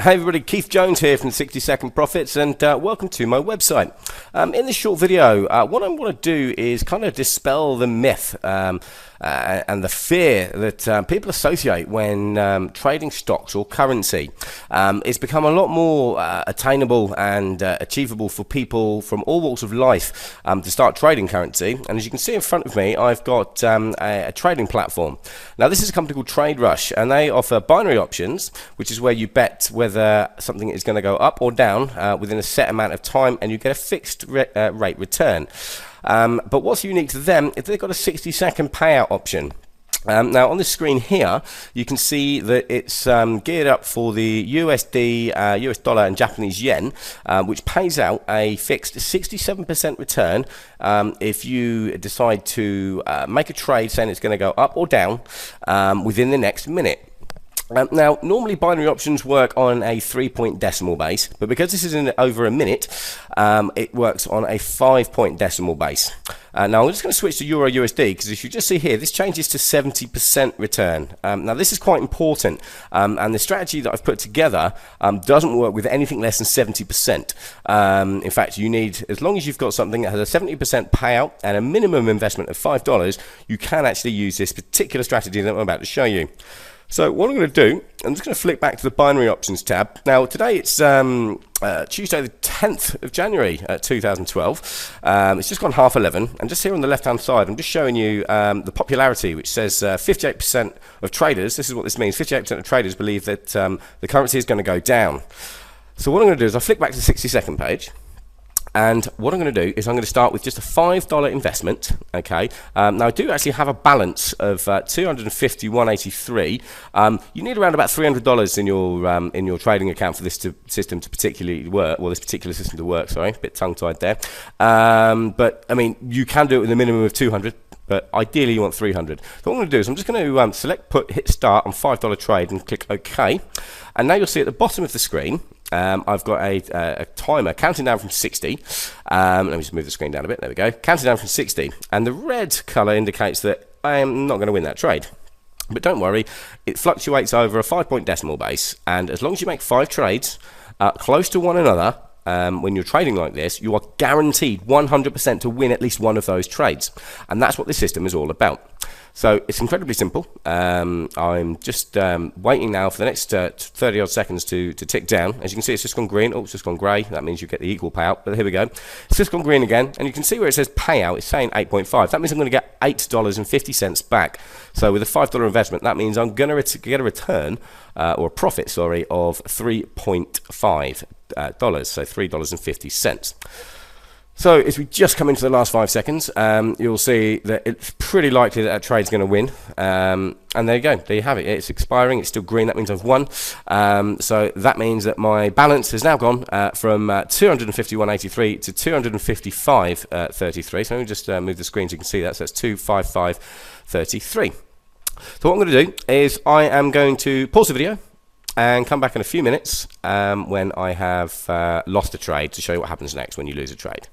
Hey everybody, Keith Jones here from 60 Second Profits, and welcome to my website. In this short video, what I want to do is kind of dispel the myth and the fear that people associate when trading stocks or currency. It's become a lot more attainable and achievable for people from all walks of life to start trading currency. And as you can see in front of me, I've got a trading platform. Now this is a company called TradeRush, and they offer binary options, which is where you bet whether something is going to go up or down within a set amount of time, and you get a fixed rate return. But what's unique to them is they've got a 60-second payout option. Now on the screen here you can see that it's geared up for the USD, US dollar and Japanese yen, which pays out a fixed 67% return if you decide to make a trade saying it's going to go up or down within the next minute. Now, normally binary options work on a 3-point decimal base, but because this is in over a minute, it works on a 5-point decimal base. Now, I'm just going to switch to Euro USD, because if you just see here, this changes to 70% return. Now, this is quite important, and the strategy that I've put together doesn't work with anything less than 70%. In fact, you need, as long as you've got something that has a 70% payout and a minimum investment of $5, you can actually use this particular strategy that I'm about to show you. So what I'm going to do, I'm just going to flick back to the binary options tab. Now today it's Tuesday the 10th of January 2012. It's just gone 11:30, and just here on the left hand side I'm just showing you the popularity, which says 58% of traders, this is what this means, 58% of traders believe that the currency is going to go down. So what I'm going to do is I'll flick back to the 60-second page. And what I'm going to do is I'm going to start with just a $5 investment. Okay. Now I do actually have a balance of $251.83. You need around about $300 in your trading account for this system to particularly work. Well, this particular system to work. Sorry, a bit tongue-tied there. But I mean, you can do it with a minimum of 200. But ideally you want 300. So what I'm going to do is I'm just going to select put, hit start on $5 trade and click OK. And now you'll see at the bottom of the screen, I've got a timer counting down from 60. Let me just move the screen down a bit. There we go. Counting down from 60. And the red colour indicates that I am not going to win that trade. But don't worry, it fluctuates over a 5-point decimal base. And as long as you make 5 trades close to one another, when you're trading like this, you are guaranteed 100% to win at least one of those trades. And that's what this system is all about. So it's incredibly simple. I'm just waiting now for the next 30 odd seconds to tick down. As you can see, it's just gone green. Oh, it's just gone grey. That means you get the equal payout. But here we go. It's just gone green again. And you can see where it says payout, it's saying 8.5. That means I'm going to get $8.50 back. So with a $5 investment, that means I'm going to get a return, or a profit, sorry, of $3.5. So $3.50. So as we just come into the last 5 seconds, you'll see that it's pretty likely that trade's going to win. And there you go. There you have it. It's expiring. It's still green. That means I've won. So that means that my balance has now gone from 251.83 to 255.33. So let me just move the screen so you can see that. So that's 255.33. So what I'm going to do is I am going to pause the video and come back in a few minutes when I have lost a trade to show you what happens next when you lose a trade.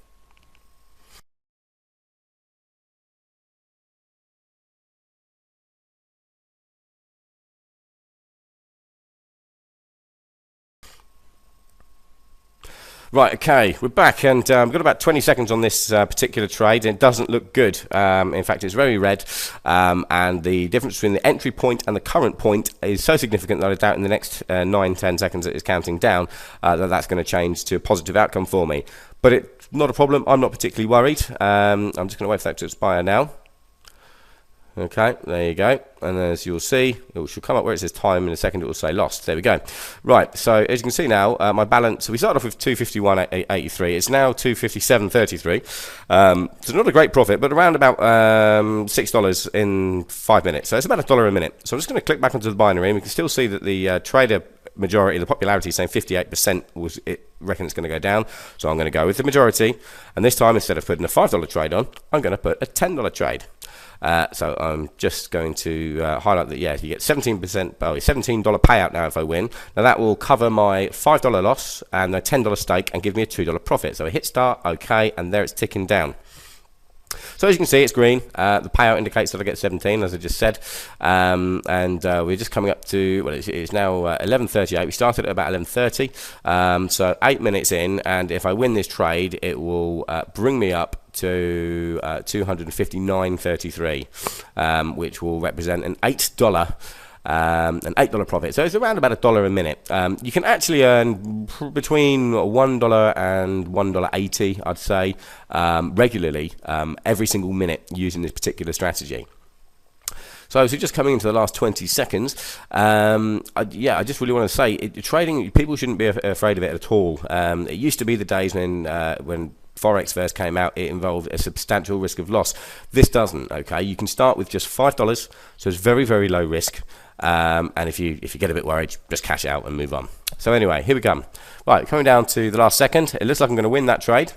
Right, okay, we're back, and we've got about 20 seconds on this particular trade, and it doesn't look good. In fact, it's very red, and the difference between the entry point and the current point is so significant that I doubt in the next 9-10 seconds that it's counting down that's going to change to a positive outcome for me. But it's not a problem. I'm not particularly worried. I'm just going to wait for that to expire now. Okay, there you go. And as you'll see, it should come up where it says time in a second. It will say lost. There we go. Right, so as you can see now, my balance, so we started off with 251.83. It's now 257.33. So not a great profit, but around about $6 in 5 minutes. So it's about $1 a minute. So I'm just going to click back onto the binary, and we can still see that the trader majority, the popularity is saying 58% was it reckon it's going to go down. So I'm going to go with the majority, and this time instead of putting a $5 trade on, I'm going to put a $10 trade. So I'm just going to highlight that, yeah, you get 17%, $17 payout now if I win. Now that will cover my $5 loss and a $10 stake and give me a $2 profit. So I hit start, okay, and there it's ticking down. So as you can see, it's green. The payout indicates that I get 17, as I just said. We're just coming up to, well, it's now 11:38. We started at about 11:30. So 8 minutes in, and if I win this trade, it will bring me up to 259.33, which will represent an $8 profit. So it's around about $1 a minute. You can actually earn between $1 and $1.80, I'd say, regularly, every single minute using this particular strategy. So just coming into the last 20 seconds, I just really want to say, trading, people shouldn't be afraid of it at all. It used to be the days when Forex first came out, it involved a substantial risk of loss. This doesn't, okay? You can start with just $5, so it's very, very low risk. And if you get a bit worried, just cash out and move on. So anyway, here we come. Right, coming down to the last second. It looks like I'm going to win that trade.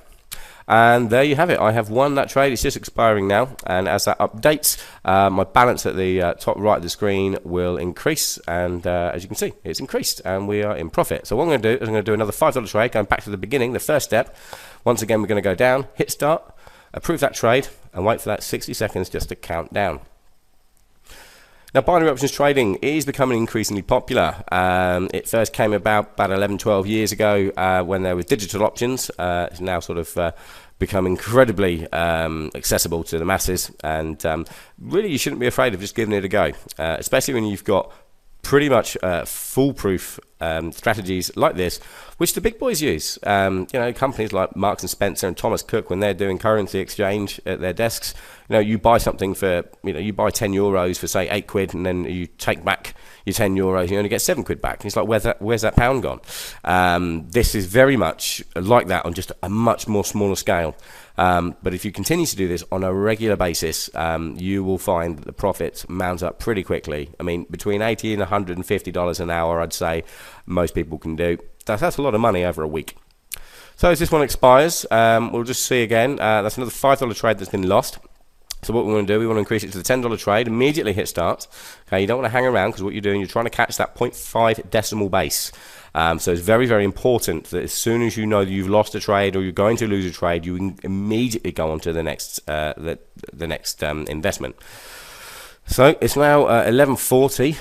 And there you have it. I have won that trade. It's just expiring now. And as that updates, my balance at the top right of the screen will increase. And as you can see, it's increased. And we are in profit. So what I'm going to do is I'm going to do another $5 trade, going back to the beginning, the first step. Once again, we're going to go down, hit start, approve that trade, and wait for that 60 seconds just to count down. Now, binary options trading is becoming increasingly popular. It first came about 11, 12 years ago when there was digital options. It's now sort of become incredibly accessible to the masses. And really, you shouldn't be afraid of just giving it a go, especially when you've got pretty much foolproof strategies like this, which the big boys use. Companies like Marks and Spencer and Thomas Cook, when they're doing currency exchange at their desks, you buy something for, you buy 10 euros for say 8 quid, and then you take back your 10 euros, and you only get 7 quid back. And it's like, where's that pound gone? This is very much like that on just a much more smaller scale. But if you continue to do this on a regular basis, you will find that the profits mount up pretty quickly. I mean, between $80 and $150 an hour, I'd say most people can do. That's a lot of money over a week. So as this one expires, we'll just see again. That's another $5 trade that's been lost. So what we want to do, we want to increase it to the $10 trade, immediately hit start. Okay, you don't want to hang around, because what you're doing, you're trying to catch that 0.5 decimal base. So it's very, very important that as soon as you know that you've lost a trade or you're going to lose a trade, you immediately go on to the next investment. So it's now 11:40.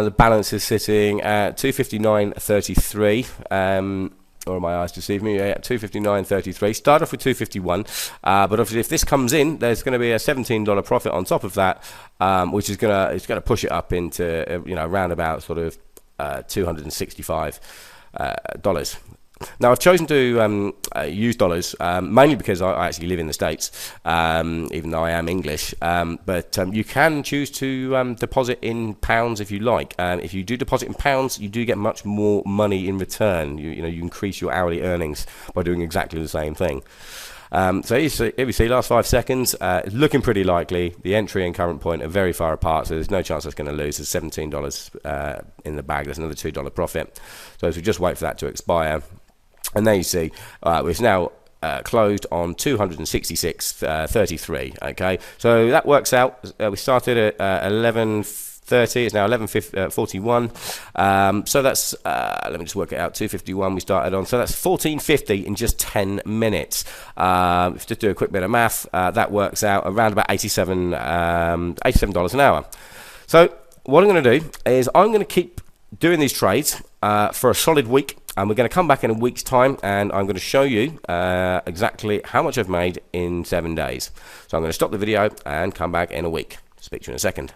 The balance is sitting at 259.33. Or my eyes deceive me, yeah, 259.33. Start off with 251, but obviously if this comes in, there's going to be a $17 profit on top of that, which is going to push it up into around about sort of $265. Now I've chosen to use dollars mainly because I actually live in the States, even though I am English. But you can choose to deposit in pounds if you like. If you do deposit in pounds, you do get much more money in return. You increase your hourly earnings by doing exactly the same thing. So here we see last 5 seconds, it's looking pretty likely. The entry and current point are very far apart, so there's no chance that's going to lose. There's $17 in the bag. There's another $2 profit. So as we just wait for that to expire, and there you see it's now closed on 266.33. Okay, so that works out. We started at 11:30. It's now 11:41. So that's let me just work it out. 251 we started on. So that's 14.50 in just 10 minutes. If you just do a quick bit of math, that works out around about $87 an hour. So what I'm going to do is I'm going to keep doing these trades for a solid week, and we're going to come back in a week's time, and I'm going to show you exactly how much I've made in 7 days. So I'm going to stop the video and come back in a week. Speak to you in a second.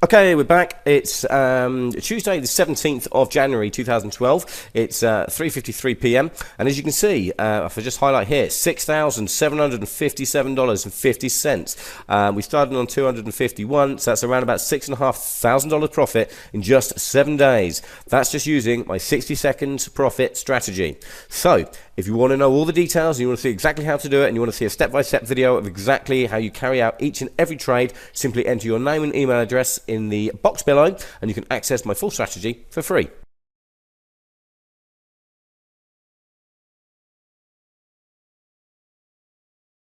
Okay, we're back. It's Tuesday, the 17th of January 2012. It's 3:53 p.m. And as you can see, if I just highlight here, $6,757.50. We started on 251, so that's around about $6,500 profit in just 7 days. That's just using my 60-second profit strategy. So if you want to know all the details, and you want to see exactly how to do it, and you want to see a step-by-step video of exactly how you carry out each and every trade, simply enter your name and email address in the box below, and you can access my full strategy for free.